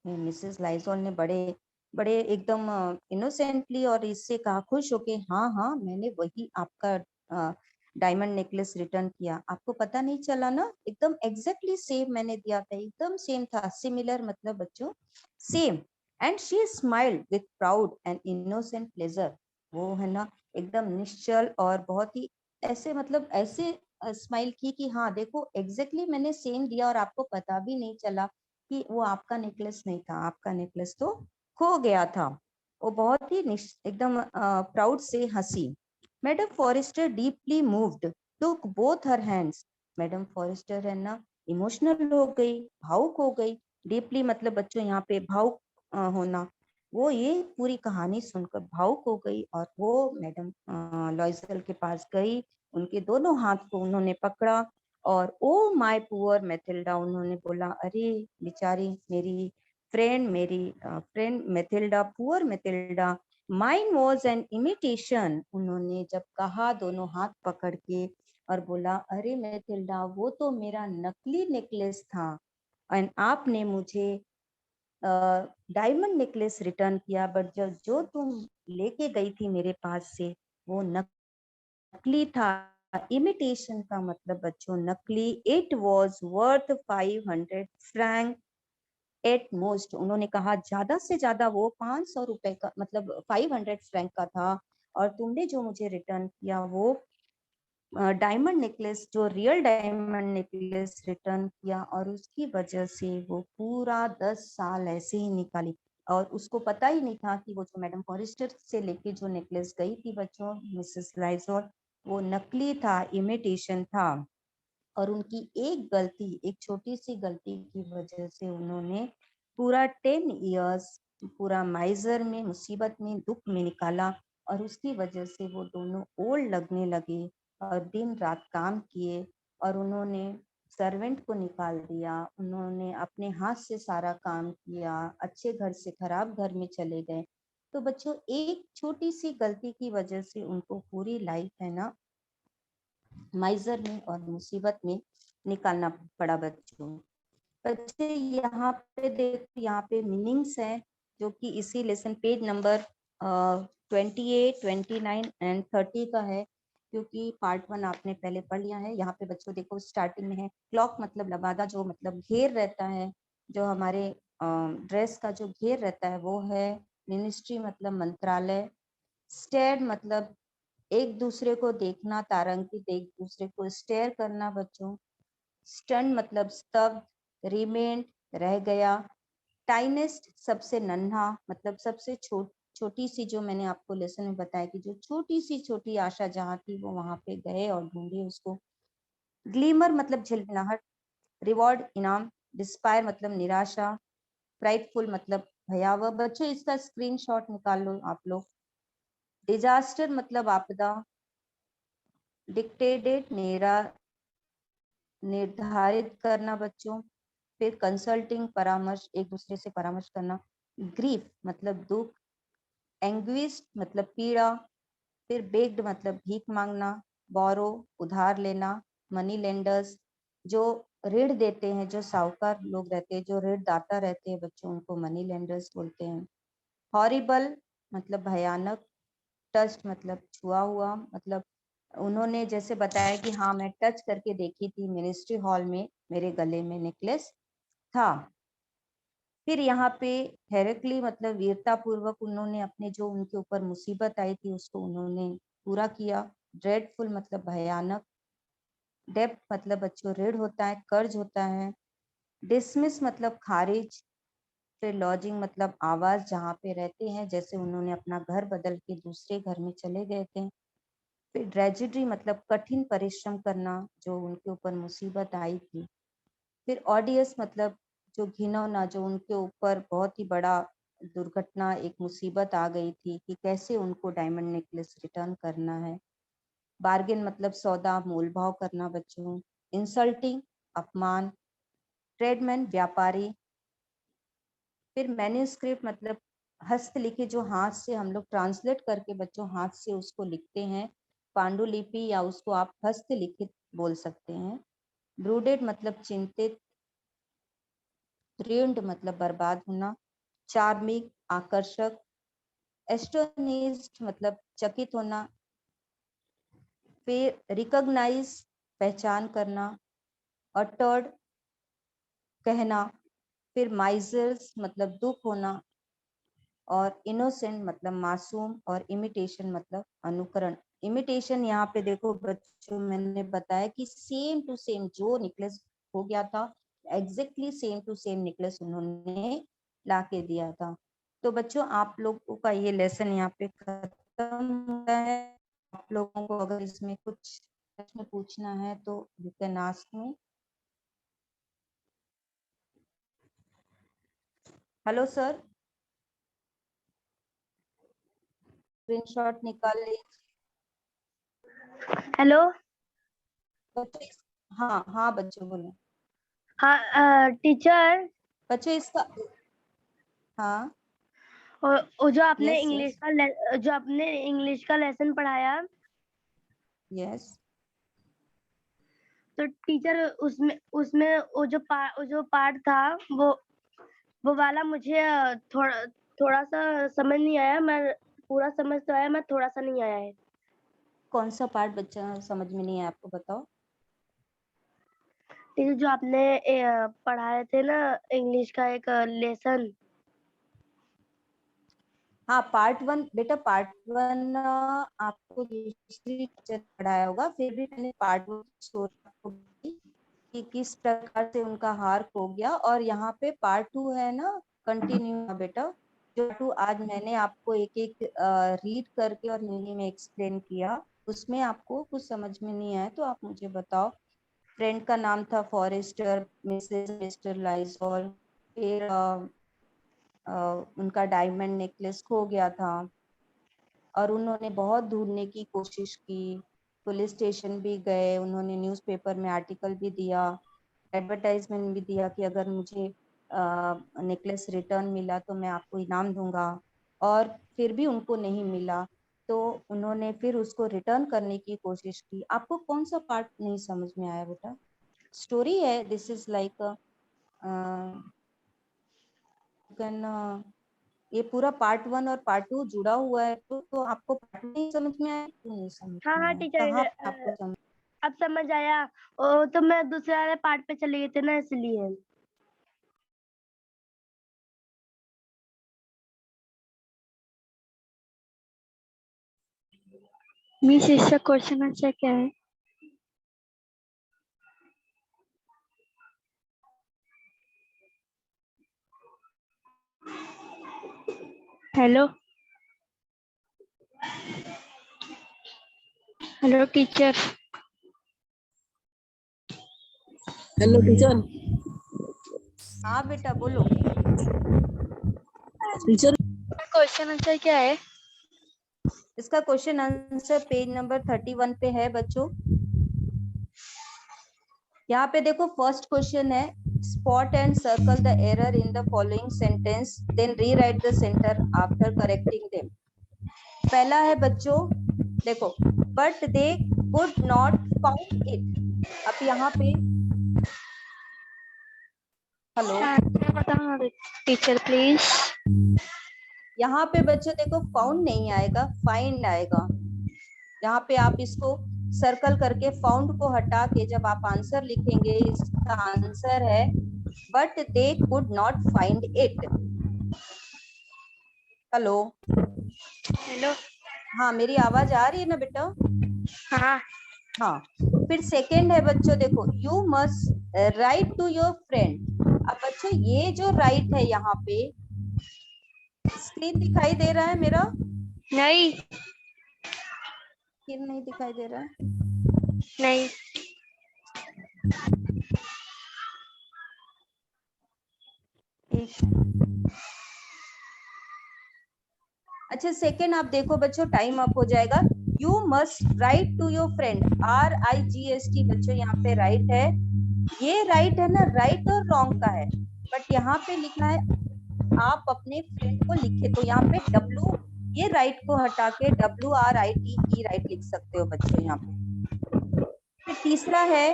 Speaker 1: Mrs Loisel ने बड़े बड़े एकदम इनोसेंटली और इससे कहा, खुश होके, हाँ हाँ, मैंने वही आपका डायमंड नेकलेस रिटर्न किया, आपको पता नहीं चला ना? एकदम एग्जैक्टली सेम मैंने दिया था, एकदम सेम था। सिमिलर मतलब बच्चों same. And she smiled with proud and innocent pleasure. वो है ना एकदम निश्चल और बहुत ही ऐसे मतलब ऐसे स्माइल की कि हाँ देखो एग्जैक्टली मैंने सेम दिया और आपको पता भी नहीं चला कि वो आपका नेकलेस नहीं था, आपका नेकलेस तो खो गया था। वो बहुत ही एकदम प्राउड से हंसी। Madame Forestier deeply moved, took both her hands. Madame Forestier है ना इमोशनल हो गई, भावुक हो गई। डीपली मतलब बच्चों यहाँ पे भावुक होना। वो ये पूरी कहानी सुनकर भावुक हो गई और वो मैडम लॉयजल के पास गई, उनके दोनों हाथ को उन्होंने पकड़ा और ओ माय पुअर मैथिल्डा, उन्होंने बोला, अरे बेचारी मेरी friend Matilda, poor Matilda, mine was an imitation. उन्होंने जब कहा दोनों हाथ पकड़ के और बोला, अरे मैथिल्डा वो तो मेरा नकली नेकलेस था एंड आपने मुझे डायमंड नेकलेस रिटर्न किया, बट जो जो तुम लेके गई थी मेरे पास से वो नकली था। इमिटेशन का मतलब बच्चों नकली। It was worth 500 Frank at most. उन्होंने कहा ज्यादा से ज्यादा वो 500 रुपए का मतलब 500 फ्रैंक का था, और तुमने जो मुझे रिटर्न किया वो डायमंड नेकलेस, जो रियल डायमंड नेकलेस रिटर्न किया। और उसकी वजह से वो पूरा 10 साल ऐसे ही निकाली। और उसको पता ही नहीं था कि वो जो मैडम फॉरेस्टर से लेके जो नेकलेस गई थी बच्चों मिसेस लाइजोल, वो नकली था, इमिटेशन था। और उनकी एक गलती, एक छोटी सी गलती की वजह से उन्होंने पूरा 10 इयर्स पूरा माइजर में, मुसीबत में, दुख में निकाला। और उसकी वजह से वो दोनों ओल्ड लगने लगे और दिन रात काम किए। और उन्होंने सर्वेंट को निकाल दिया, उन्होंने अपने हाथ से सारा काम किया, अच्छे घर से खराब घर में चले गए। तो बच्चों एक छोटी सी गलती की वजह से उनको पूरी लाइफ है ना माइजर में और मुसीबत में निकालना पड़ा बच्चों। बच्चे यहाँ पे देखो, यहाँ पे मीनिंग्स है जो कि इसी लेसन पेज नंबर 28, 29 एंड 30 का है, क्योंकि पार्ट 1 आपने पहले पढ़ लिया है। यहाँ पे बच्चों देखो स्टार्टिंग में है क्लॉक मतलब लबादा, जो मतलब घेर रहता है, जो हमारे ड्रेस का जो घेर रहता है वो है। मिनिस्ट्री मतलब मंत्रालय। स्टेयर मतलब एक दूसरे को देखना, तारंकित, एक दूसरे को स्टेयर करना बच्चों। स्टन मतलब स्तब्ध, रिमेंड रह गया। टाइनेस्ट सबसे नन्हा मतलब सबसे छोटी सी, जो मैंने आपको लेसन में बताया कि जो छोटी सी छोटी आशा जहाँ थी वो वहां पे गए और ढूंढे उसको। ग्लीमर मतलब झिलमिलाहट। रिवॉर्ड इनाम। डिस्पायर मतलब निराशा। प्राइडफुल मतलब भयावह। बच्चों इसका स्क्रीनशॉट निकाल लो आप लोग। डिजास्टर मतलब आपदा। डिक्टेटेड निर्धारित करना बच्चों। फिर कंसल्टिंग परामर्श, एक दूसरे से परामर्श करना। ग्रीफ मतलब दुख। एंग्विस्ट मतलब पीड़ा। फिर बेग्ड मतलब भीख मांगना। बोरो उधार लेना। मनी लेंडर्स जो ऋण देते हैं, जो साहूकार लोग रहते हैं, जो ऋण दाता रहते हैं बच्चों, उनको मनी लेंडर्स बोलते हैं। हॉरिबल मतलब भयानक। टच मतलब छुआ हुआ, मतलब उन्होंने जैसे बताया कि हाँ मैं टच करके देखी थी मिनिस्ट्री हॉल में, मेरे गले में नेकलेस था। फिर यहाँ पे हेरक्ली मतलब वीरता पूर्वक उन्होंने अपने जो उनके ऊपर मुसीबत आई थी उसको उन्होंने पूरा किया। ड्रेडफुल मतलब भयानक। डेप्ट मतलब बच्चों ऋण होता है, कर्ज होता है। डिसमिस मतलब खारिज। फिर लॉजिंग मतलब आवास, जहाँ पे रहते हैं, जैसे उन्होंने अपना घर बदल के दूसरे घर में चले गए थे। फिर ट्रेजिडी मतलब कठिन परिश्रम करना, जो उनके ऊपर मुसीबत आई थी। फिर ऑडियस मतलब जो घिनौना, जो उनके ऊपर बहुत ही बड़ा दुर्घटना, एक मुसीबत आ गई थी कि कैसे उनको डायमंड नेकलेस रिटर्न करना है। बार्गेन मतलब सौदा मोल भाव करना बच्चों। इंसल्टिंग अपमान। ट्रेडमैन व्यापारी। फिर मैन्यूस्क्रिप्ट मतलब हस्तलिखित, जो हाथ से हम लोग ट्रांसलेट करके बच्चों हाथ से उसको लिखते हैं, पांडुलिपि, या उसको आप हस्तलिखित बोल सकते हैं। ब्रूडेड मतलब चिंतित। रुइंड मतलब बर्बाद होना। चार्मिंग आकर्षक। एस्टोनिश्ड मतलब चकित होना। फिर रिकॉग्नाइज पहचान करना। अटर्ड कहना। फिर माइजर्स मतलब दुख होना। और इनोसेंट मतलब मासूम। और इमिटेशन मतलब अनुकरण। इमिटेशन यहाँ पे देखो बच्चों, मैंने बताया कि सेम टू सेम जो नेकलेस हो गया था, exactly same to same necklace उन्होंने ला के दिया था। तो बच्चों आप लोगों का ये लेसन यहाँ पे खत्म होता है। आप लोगों को अगर इसमें कुछ प्रश्न पूछना है तो you can ask me. Hello sir, screenshot निकाल लीजिए
Speaker 2: हेलो।
Speaker 1: बच्चों। हाँ हाँ बच्चों बोलो।
Speaker 2: हाँ टीचर,
Speaker 1: बच्चों इसका, हाँ
Speaker 2: वो जो आपने
Speaker 1: यस यस
Speaker 2: इंग्लिश का लेसन पढ़ाया,
Speaker 1: यस।
Speaker 2: तो टीचर उसमें उसमें वो जो पार्ट था, वो वाला मुझे थोड़ा थोड़ा सा समझ नहीं आया। मैं पूरा समझ तो आया, मैं थोड़ा सा नहीं आया है।
Speaker 1: कौन सा पार्ट बच्चा समझ में नहीं है आपको, बताओ।
Speaker 2: टीचर जो आपने पढ़ाए थे ना, इंग्लिश का एक लेसन।
Speaker 1: हाँ पार्ट वन बेटा, पार्ट वन आपको दूसरी टीचर ने पढ़ाया होगा, फिर भी मैंने पार्ट वन स्टोरी आपको बताई कि किस प्रकार से उनका हार खो गया। और यहाँ पे पार्ट टू है ना, कंटिन्यू बेटा। जो टू आज मैंने आपको एक एक रीड करके और हिंदी में एक्सप्लेन किया, उसमें आपको कुछ समझ में नहीं आया तो आप मुझे बताओ। फ्रेंड का नाम था फॉरेस्टर, मिसेस मिस्टर लाइजॉल। फिर उनका डायमंड नेकलेस खो गया था और उन्होंने बहुत ढूंढने की कोशिश की। पुलिस स्टेशन भी गए, उन्होंने न्यूज़पेपर में आर्टिकल भी दिया, एडवर्टाइजमेंट भी दिया कि अगर मुझे नेकलेस रिटर्न मिला तो मैं आपको इनाम दूंगा। और फिर भी उनको नहीं मिला, तो उन्होंने फिर उसको रिटर्न करने की कोशिश की। आपको कौन सा पार्ट नहीं समझ में आया बेटा? स्टोरी है, दिस इज लाइक कैन, ये पूरा पार्ट वन और पार्ट टू जुड़ा हुआ है। तो आपको पार्ट नहीं समझ में आया, क्यों नहीं समझ
Speaker 2: हाँ
Speaker 1: में
Speaker 2: हाँ
Speaker 1: आया, कहाँ
Speaker 2: टीचर,
Speaker 1: पे आपको समझ?
Speaker 2: अब समझ आया। तो मैं दूसरे वाले पार्ट पे चली गई थी ना, इसलिए। मिस, इसका क्वेश्चन आंसर क्या है? Hello hello teacher.
Speaker 3: Hello teacher.
Speaker 1: हाँ बेटा बोलो।
Speaker 3: टीचर
Speaker 2: क्वेश्चन आंसर क्या है?
Speaker 1: इसका क्वेश्चन आंसर पेज नंबर 31 पे है बच्चों। यहाँ पे देखो फर्स्ट क्वेश्चन है, spot and circle the error in the following sentence then rewrite the centre after correcting them. पहला है बच्चों, देखो, but they could not found it. अब यहाँ पे, हेलो,
Speaker 2: बताओ टीचर प्लीज।
Speaker 1: यहाँ पे बच्चों देखो फाउंड नहीं आएगा, फाइंड आएगा। यहाँ पे आप इसको सर्कल करके फाउंड को हटा के जब आप आंसर लिखेंगे, इसका आंसर है but they could not find it. Hello,
Speaker 2: hello.
Speaker 1: हाँ मेरी आवाज आ रही है ना बेटा?
Speaker 2: हाँ।
Speaker 1: हाँ। फिर सेकेंड है बच्चों, देखो, you must write to your friend. अब बच्चों ये जो राइट है यहाँ पे, स्क्रीन दिखाई दे रहा है मेरा?
Speaker 2: नहीं।
Speaker 1: स्क्रीन नहीं दिखाई दे रहा है?
Speaker 2: नहीं।
Speaker 1: एक, अच्छा सेकेंड आप देखो बच्चों, टाइम अप हो जाएगा। You must write to your friend, RIGST बच्चों यहाँ पे राइट है, ये राइट है ना, राइट और रॉन्ग का है, बट यहाँ पे लिखा है आप अपने फ्रेंड को लिखे, तो यहाँ पे W, ये राइट को हटा के WRITE राइट लिख सकते हो बच्चों यहाँ पे। फिर तीसरा है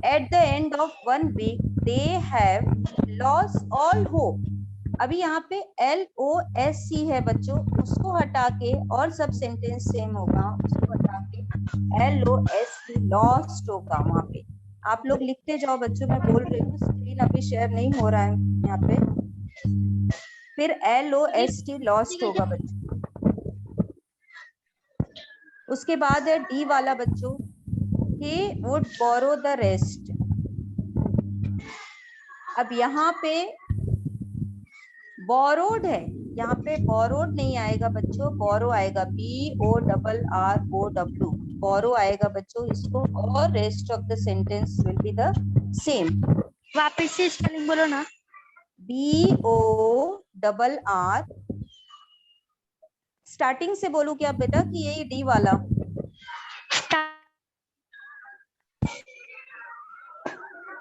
Speaker 1: at the end of 1 week they have lost all hope. अभी यहाँ पे LOSC है बच्चों, उसको हटा के, और सब सेंटेंस सेम होगा, उसको हटा के LOST लॉस्ट होगा वहां पे। आप लोग लिखते जाओ बच्चों, मैं बोल रही हूँ, स्क्रीन अभी शेयर नहीं हो रहा है यहाँ पे। फिर LOST लॉस्ट होगा बच्चों। उसके बाद है D वाला बच्चों, he would borrow the rest। अब यहाँ पे borrowed है, यहाँ पे borrowed नहीं आएगा बच्चों, borrow आएगा, BORROW, borrow आएगा बच्चों इसको, और rest of the sentence will be the same।
Speaker 2: वापस से स्पेलिंग बोलो ना।
Speaker 1: BORR, स्टार्टिंग से बोलूं क्या बेटा कि यही D वाला?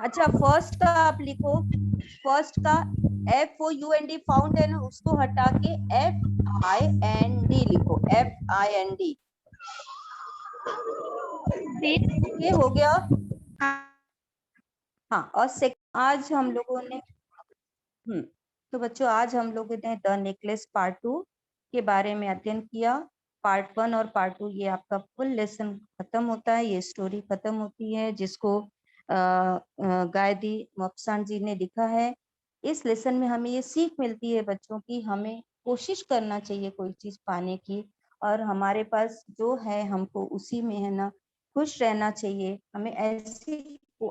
Speaker 1: अच्छा, फर्स्ट का आप लिखो, फर्स्ट का FOUND फाउंड है ना, उसको हटा के FIND लिखो, FIND। ये हो गया। हाँ, और आज हम लोगों ने तो बच्चों आज हम लोगों ने द नेकलेस पार्ट 2 के बारे में अध्ययन किया। पार्ट 1 और पार्ट 2 ये आपका फुल लेसन खत्म होता है, ये स्टोरी खत्म होती है, जिसको गायत्री मफसान जी ने लिखा है। इस लेसन में हमें ये सीख मिलती है बच्चों की हमें कोशिश करना चाहिए कोई चीज पाने की, और हमारे पास जो है हमको उसी में है ना खुश रहना चाहिए। हमें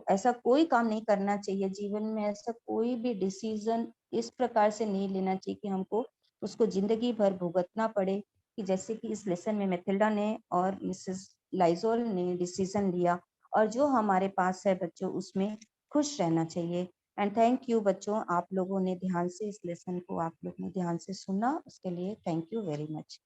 Speaker 1: ऐसा कोई काम नहीं करना चाहिए जीवन में, ऐसा कोई भी डिसीजन इस प्रकार से नहीं लेना चाहिए कि हमको उसको जिंदगी भर भुगतना पड़े, कि जैसे कि इस लेसन में मैथिल्डा ने और मिसेस लाइजोल ने डिसीजन लिया, और जो हमारे पास है बच्चों उसमें खुश रहना चाहिए। एंड थैंक यू बच्चों, आप लोगों ने ध्यान से इस लेसन को आप लोग ने ध्यान से सुना, उसके लिए थैंक यू वेरी मच।